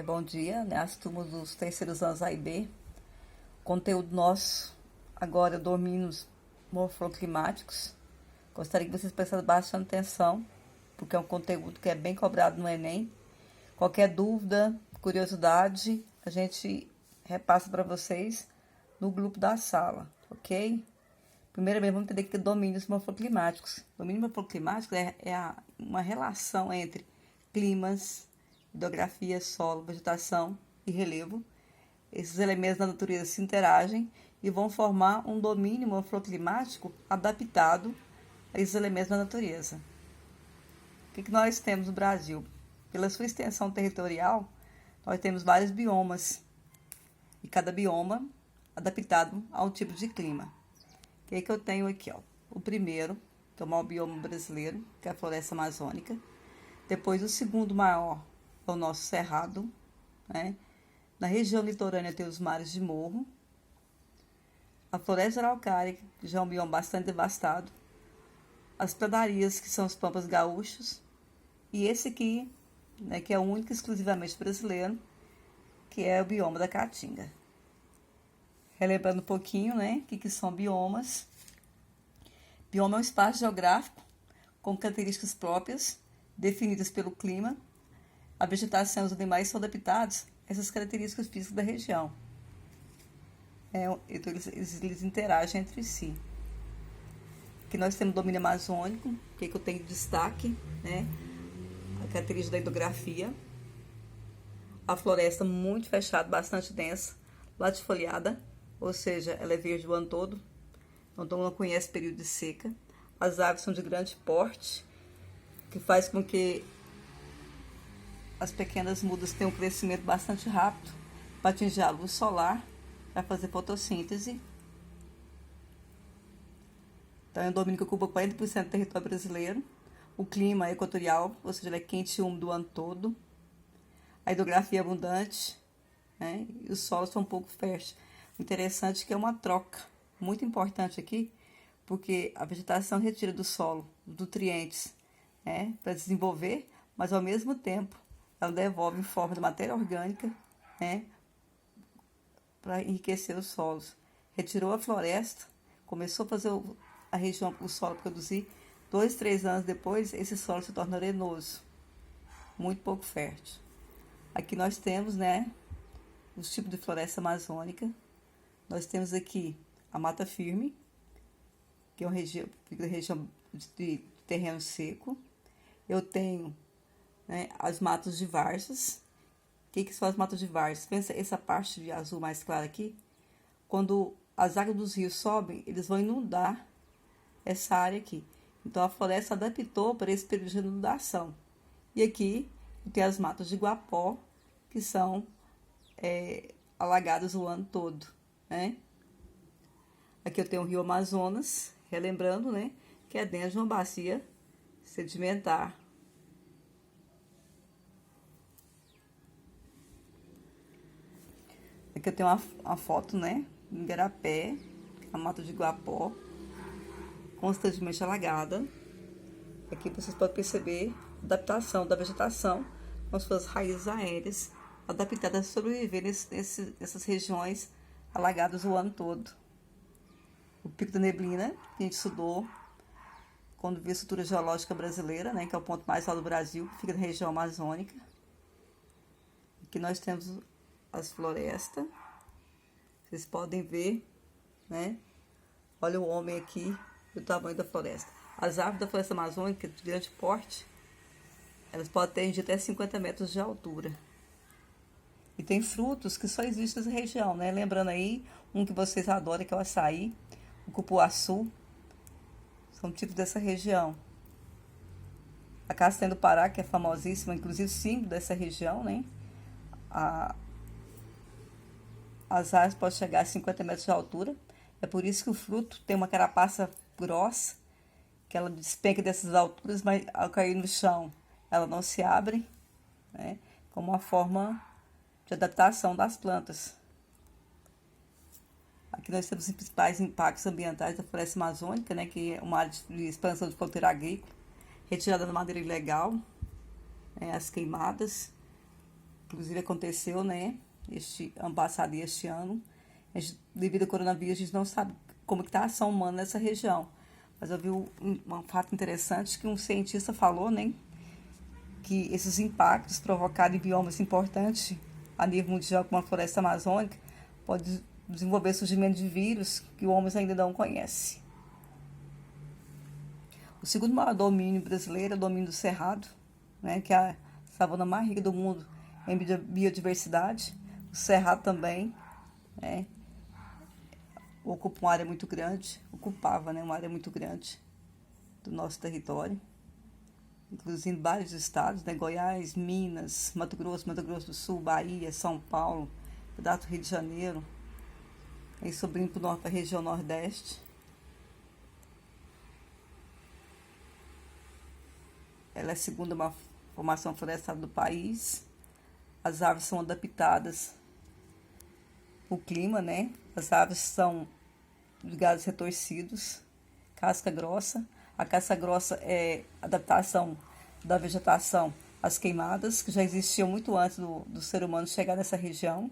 Bom dia, né? As turmas dos terceiros anos A e B. Conteúdo nosso agora, domínios morfoclimáticos. Gostaria que vocês prestassem bastante atenção, porque é um conteúdo que é bem cobrado no Enem. Qualquer dúvida, curiosidade, a gente repassa para vocês no grupo da sala, ok? Primeiramente, vamos entender que domínios morfoclimáticos. Domínio morfoclimático é uma relação entre climas, hidrografia, solo, vegetação e relevo. Esses elementos da natureza se interagem e vão formar um domínio morfoclimático adaptado a esses elementos da natureza. O que nós temos no Brasil? Pela sua extensão territorial, nós temos vários biomas, e cada bioma adaptado a um tipo de clima. O que eu tenho aqui? O primeiro, que é o maior bioma brasileiro, que é a floresta amazônica. Depois, o segundo maior é o nosso cerrado, né? Na região litorânea tem os mares de morro. A floresta araucária, que já é um bioma bastante devastado. As pradarias, que são os pampas gaúchos. E esse aqui, né, que é o único exclusivamente brasileiro, que é o bioma da Caatinga. Relembrando um pouquinho, né, o que são biomas. Bioma é um espaço geográfico com características próprias, definidas pelo clima. A vegetação e os animais são adaptados a essas características físicas da região. Então, eles interagem entre si. Aqui nós temos o domínio amazônico, que eu tenho de destaque, né? A característica da hidrografia. A floresta muito fechada, bastante densa, latifoliada, ou seja, ela é verde o ano todo, então não conhece período de seca. As árvores são de grande porte, que faz com que as pequenas mudas tenham um crescimento bastante rápido para atingir a luz solar, para fazer fotossíntese. Então, é um domínio que ocupa 40% do território brasileiro. O clima é equatorial, ou seja, ele é quente e úmido o ano todo. A hidrografia é abundante, né? E os solos são um pouco férteis. O interessante é que é uma troca muito importante aqui, porque a vegetação retira do solo os nutrientes, né, para desenvolver, mas ao mesmo tempo ela devolve em forma de matéria orgânica, né, para enriquecer os solos. Retirou a floresta, começou a fazer a região, o solo produzir. 2, 3 anos depois, esse solo se torna arenoso, muito pouco fértil. Aqui nós temos, né, os tipos de floresta amazônica. Nós temos aqui a mata firme, que é uma região de terreno seco. Eu tenho, né, as matas de várzeas. O que são as matas de várzeas? Pensa essa parte de azul mais clara aqui. Quando as águas dos rios sobem, eles vão inundar essa área aqui. Então, a floresta adaptou para esse período de inundação. E aqui tem as matas de guapó, que são alagadas o ano todo, né? Aqui eu tenho o rio Amazonas, relembrando, né, que é dentro de uma bacia sedimentar. Aqui eu tenho uma foto, né, em Igarapé, a mata de guapó, constantemente alagada. Aqui vocês podem perceber a adaptação da vegetação com suas raízes aéreas, adaptadas a sobreviver nessas regiões alagadas o ano todo. O Pico da Neblina, que a gente estudou quando viu a estrutura geológica brasileira, né, que é o ponto mais alto do Brasil, que fica na região amazônica. Aqui nós temos as florestas. Vocês podem ver, né? Olha o homem aqui e o tamanho da floresta. As árvores da floresta amazônica de grande porte, elas podem ter até 50 metros de altura. E tem frutos que só existem nessa região, né? Lembrando aí, um que vocês adoram, que é o açaí, o cupuaçu, são tipos dessa região. A castanha do Pará, que é famosíssima, inclusive símbolo dessa região, né? As árvores podem chegar a 50 metros de altura. É por isso que o fruto tem uma carapaça grossa, que ela despenca dessas alturas, mas ao cair no chão, ela não se abre, né? Como uma forma de adaptação das plantas. Aqui nós temos os principais impactos ambientais da floresta amazônica, né, que é uma área de expansão de fronteira agrícola, retirada da madeira ilegal, né, as queimadas, inclusive aconteceu, né, este ano passado e este ano. Devido ao coronavírus, a gente não sabe como que está a ação humana nessa região. Mas eu vi um fato interessante que um cientista falou, né, que esses impactos provocados em biomas importantes a nível mundial, como a floresta amazônica, pode desenvolver surgimento de vírus que o homem ainda não conhece. O segundo maior domínio brasileiro é o domínio do Cerrado, né, que é a savana mais rica do mundo em biodiversidade. O Cerrado também, né, ocupa uma área muito grande, ocupava, né, uma área muito grande do nosso território, inclusive em vários estados, né, Goiás, Minas, Mato Grosso do Sul, Bahia, São Paulo, pedaço do Rio de Janeiro, aí subindo para a região Nordeste. Ela é a segunda maior formação florestal do país. As árvores são adaptadas ao clima, né? As árvores são de galhos retorcidos, casca grossa. A casca grossa é adaptação da vegetação às queimadas, que já existiam muito antes do ser humano chegar nessa região.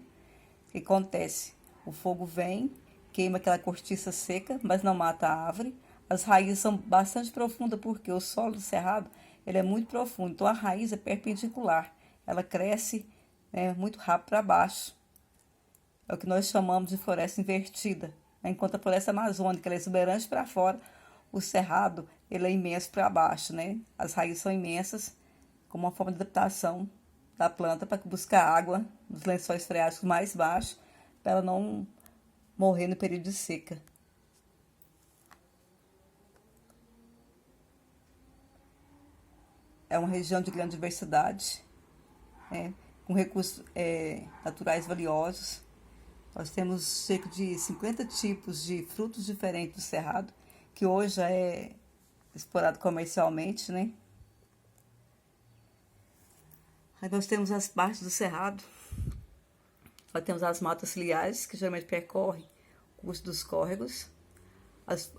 O que acontece? O fogo vem, queima aquela cortiça seca, mas não mata a árvore. As raízes são bastante profundas, porque o solo do cerrado ele é muito profundo, então a raiz é perpendicular. Ela cresce, né, muito rápido para baixo. É o que nós chamamos de floresta invertida. Enquanto a floresta amazônica ela é exuberante para fora, o cerrado ele é imenso para baixo, né? As raízes são imensas, como uma forma de adaptação da planta para buscar água nos lençóis freáticos mais baixos, para ela não morrer no período de seca. É uma região de grande diversidade, né, com recursos naturais valiosos. Nós temos cerca de 50 tipos de frutos diferentes do cerrado, que hoje já é explorado comercialmente, né? Aí nós temos as partes do cerrado. Nós temos as matas ciliares, que geralmente percorrem o curso dos córregos.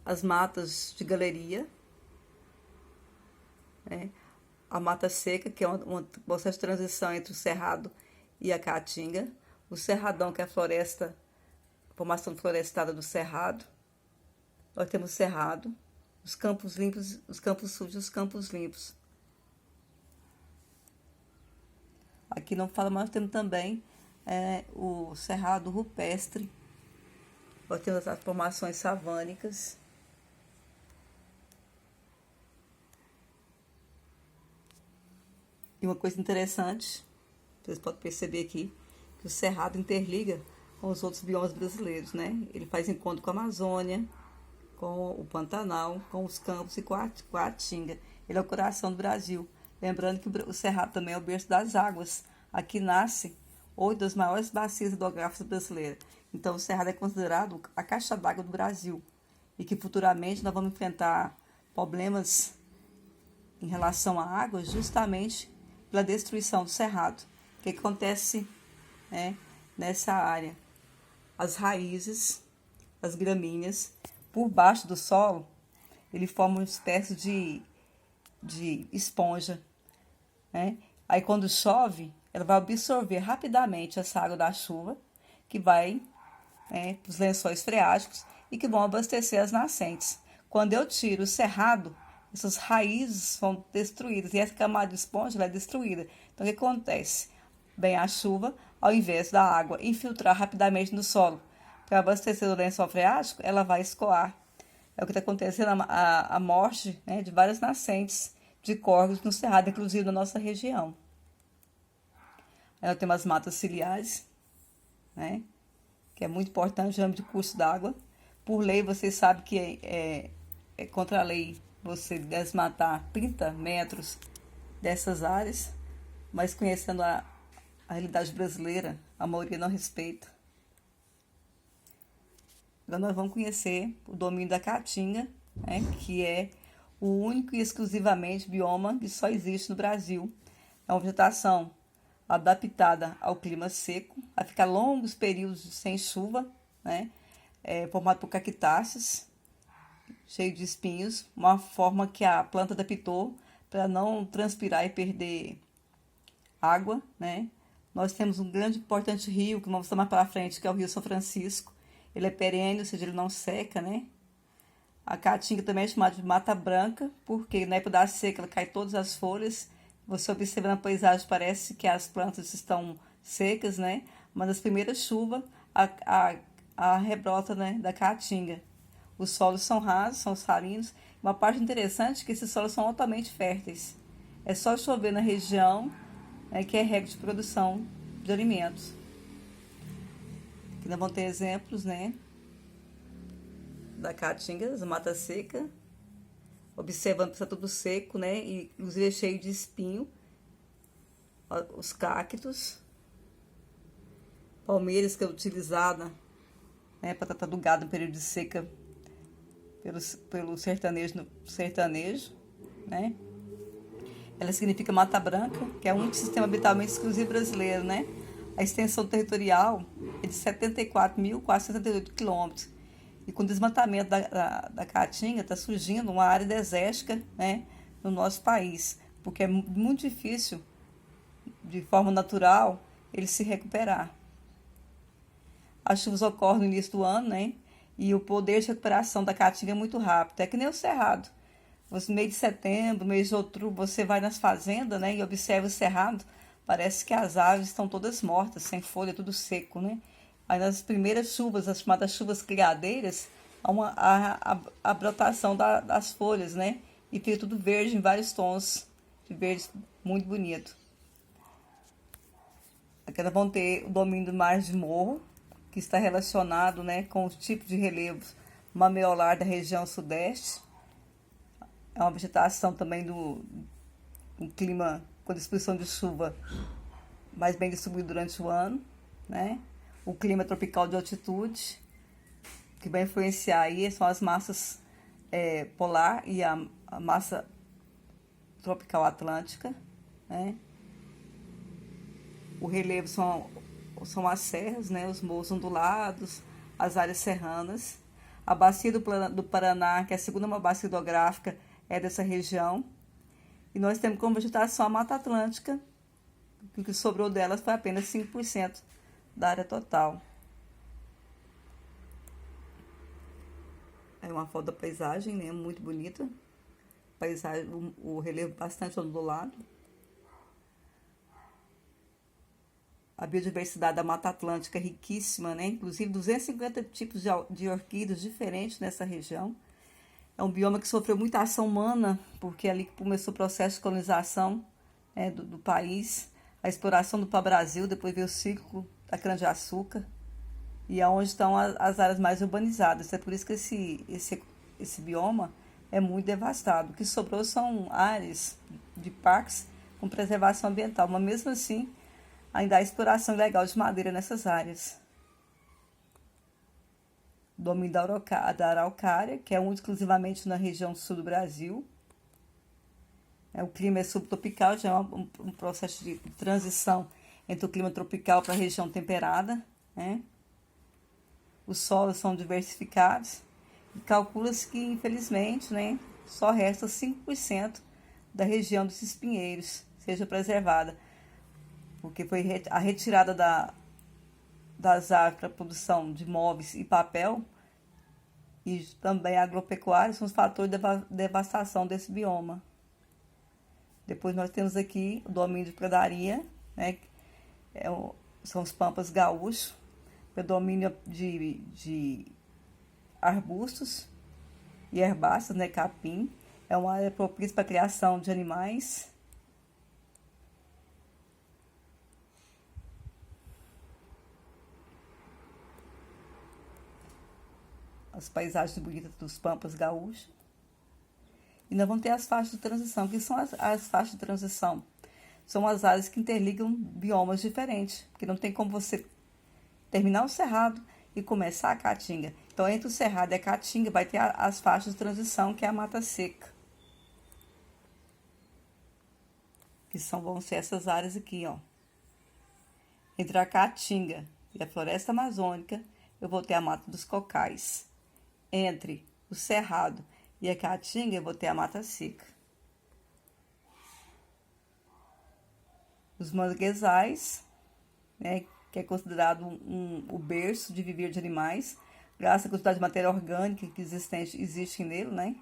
As matas de galeria, né? A mata seca, que é um processo de transição entre o cerrado e a caatinga. O cerradão, que é a formação florestada do cerrado. Nós temos o cerrado, os campos limpos, os campos sujos e os campos limpos. Aqui não fala, mas nós temos também o cerrado rupestre. Nós temos as formações savânicas. E uma coisa interessante, vocês podem perceber aqui, que o cerrado interliga com os outros biomas brasileiros, né? Ele faz encontro com a Amazônia, com o Pantanal, com os campos e com a Caatinga. Ele é o coração do Brasil. Lembrando que o cerrado também é o berço das águas. Aqui nasce 8 das maiores bacias hidrográficas brasileiras. Então, o cerrado é considerado a caixa d'água do Brasil. E que futuramente nós vamos enfrentar problemas em relação à água justamente pela destruição do cerrado. O que acontece, né, nessa área? As raízes, as gramíneas, por baixo do solo, ele forma uma espécie de esponja, né? Aí quando chove, ela vai absorver rapidamente essa água da chuva, que vai, né, para os lençóis freáticos e que vão abastecer as nascentes. Quando eu tiro o cerrado, essas raízes são destruídas e essa camada de esponja é destruída. Então, o que acontece? Vem a chuva, ao invés da água infiltrar rapidamente no solo para abastecer o lençol freático, ela vai escoar. É o que está acontecendo, a morte, né, de várias nascentes de córregos no cerrado, inclusive na nossa região. Aí nós temos as matas ciliares, né, que é muito importante no âmbito de curso d'água. Por lei, vocês sabem que é contra a lei você desmatar 30 metros dessas áreas, mas conhecendo a realidade brasileira, a maioria não respeita. Agora nós vamos conhecer o domínio da Caatinga, né, que é o único e exclusivamente bioma que só existe no Brasil. É uma vegetação adaptada ao clima seco, a ficar longos períodos sem chuva, né, formado por cactáceas, cheio de espinhos, uma forma que a planta adaptou para não transpirar e perder água, né, Nós temos um grande importante rio, que vamos mostrar mais para frente, que é o Rio São Francisco. Ele é perene, ou seja, ele não seca, né? A caatinga também é chamada de mata branca, porque na época da seca ela cai todas as folhas. Você observa na paisagem, parece que as plantas estão secas, né? Mas nas primeiras chuvas, a rebrota, né, da caatinga. Os solos são rasos, são salinos. Uma parte interessante é que esses solos são altamente férteis. É só chover na região, né, que é recorde de produção de alimentos. Aqui nós vamos ter exemplos, né, da caatinga, da mata seca. Observando que está tudo seco, né, e inclusive é cheio de espinho. Os cactos. Palmeiras, que é utilizada, né, para tratar do gado no período de seca pelo sertanejo, né? Ela significa Mata Branca, que é um sistema habitualmente exclusivo brasileiro, né? A extensão territorial é de 74.478 quilômetros. E com o desmatamento da Caatinga, está surgindo uma área desértica, né, no nosso país, porque é muito difícil, de forma natural, ele se recuperar. As chuvas ocorrem no início do ano, né? E o poder de recuperação da caatinga é muito rápido. É que nem o cerrado. No mês de setembro, mês de outubro, você vai nas fazendas, né? E observa o cerrado. Parece que as árvores estão todas mortas, sem folha, tudo seco, né? Aí nas primeiras chuvas, as chamadas chuvas criadeiras, há a brotação das folhas, né? E fica tudo verde em vários tons de verde muito bonito. Aqui nós vamos ter o domínio do mar de morro, que está relacionado, né, com os tipos de relevos mameolar da região sudeste. É uma vegetação também do clima com distribuição de chuva mais bem distribuído durante o ano, né? O clima tropical de altitude, que vai influenciar aí, são as massas polar e a massa tropical atlântica, né? O relevo são as serras, né, os morros ondulados, as áreas serranas. A bacia do Paraná, que é a segunda maior bacia hidrográfica, é dessa região. E nós temos como vegetação a Mata Atlântica, que o que sobrou delas foi apenas 5% da área total. É uma foto da paisagem, né, muito bonita. Paisagem, o relevo bastante ondulado. A biodiversidade da Mata Atlântica é riquíssima, né? Inclusive 250 tipos de orquídeas diferentes nessa região. É um bioma que sofreu muita ação humana, porque ali começou o processo de colonização, né, do país, a exploração do pau-brasil, depois veio o ciclo da cana-de-açúcar, e é onde estão as áreas mais urbanizadas. É por isso que esse bioma é muito devastado. O que sobrou são áreas de parques com preservação ambiental, mas mesmo assim ainda há exploração ilegal de madeira nessas áreas. Domínio da araucária, que é único exclusivamente na região sul do Brasil. O clima é subtropical, já é um processo de transição entre o clima tropical para a região temperada, né? Os solos são diversificados e calcula-se que, infelizmente, né, só resta 5% da região dos espinheiros seja preservada, porque foi a retirada das árvores para a produção de móveis e papel e também a agropecuária são os fatores de devastação desse bioma. Depois nós temos aqui o domínio de pradaria, né? São os pampas gaúchos, predomínio de arbustos e herbáceas, né? Capim. É uma área propícia para a criação de animais. As paisagens bonitas dos pampas gaúchos. E nós vamos ter as faixas de transição. Que são as faixas de transição? São as áreas que interligam biomas diferentes, porque não tem como você terminar o cerrado e começar a caatinga. Então, entre o cerrado e a caatinga vai ter as faixas de transição, que é a mata seca. Que vão ser essas áreas aqui, ó. Entre a caatinga e a floresta amazônica, eu vou ter a mata dos cocais. Entre o cerrado e a caatinga, eu vou ter a mata seca. Os manguezais, né, que é considerado o berço de viver de animais, graças à quantidade de matéria orgânica que existe nele, né?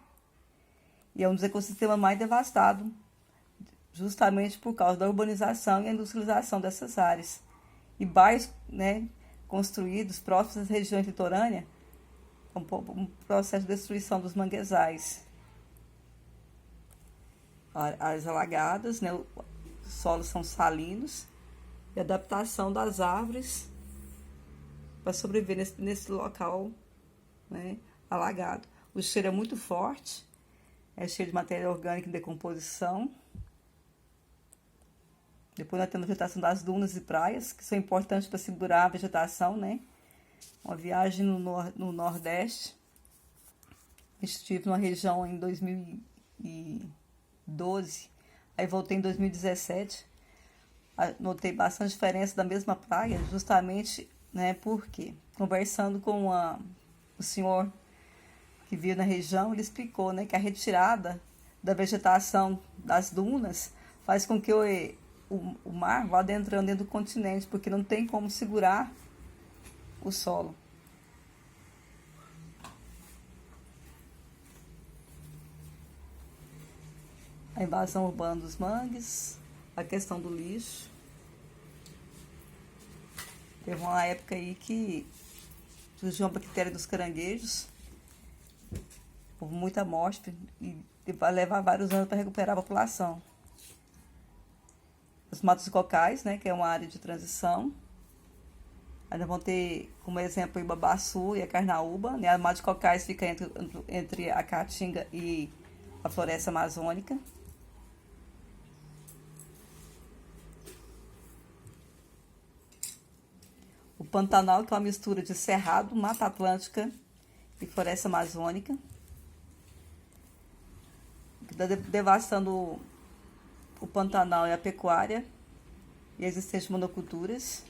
E é um dos ecossistemas mais devastados, justamente por causa da urbanização e a industrialização dessas áreas. E bairros, né, construídos próximos às regiões litorâneas, um processo de destruição dos manguezais. Áreas alagadas, né, os solos são salinos, e a adaptação das árvores para sobreviver nesse local, né, alagado. O cheiro é muito forte, é cheio de matéria orgânica em decomposição. Depois nós temos a vegetação das dunas e praias, que são importantes para segurar a vegetação, né? Uma viagem no Nordeste. Estive numa região em 2012, aí voltei em 2017. Notei bastante diferença da mesma praia, justamente, né, porque conversando com o senhor que vive na região, ele explicou, né, que a retirada da vegetação das dunas faz com que o mar vá adentrando dentro do continente, porque não tem como segurar o solo. A invasão urbana dos mangues, a questão do lixo. Teve uma época aí que surgiu uma bactéria dos caranguejos, houve muita morte e vai levar vários anos para recuperar a população. Os matos cocais, né, que é uma área de transição. Ainda vão ter como exemplo o Ibabaçu e a Carnaúba, né? A Mata de Cocais fica entre a Caatinga e a floresta amazônica. O Pantanal, que é uma mistura de Cerrado, Mata Atlântica e floresta amazônica, que está devastando o Pantanal e a pecuária e a existência de monoculturas.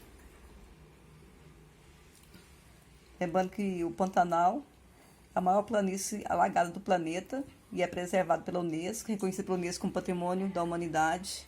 Lembrando que o Pantanal é a maior planície alagada do planeta e é preservado pela Unesco, reconhecido pela Unesco como Patrimônio da Humanidade.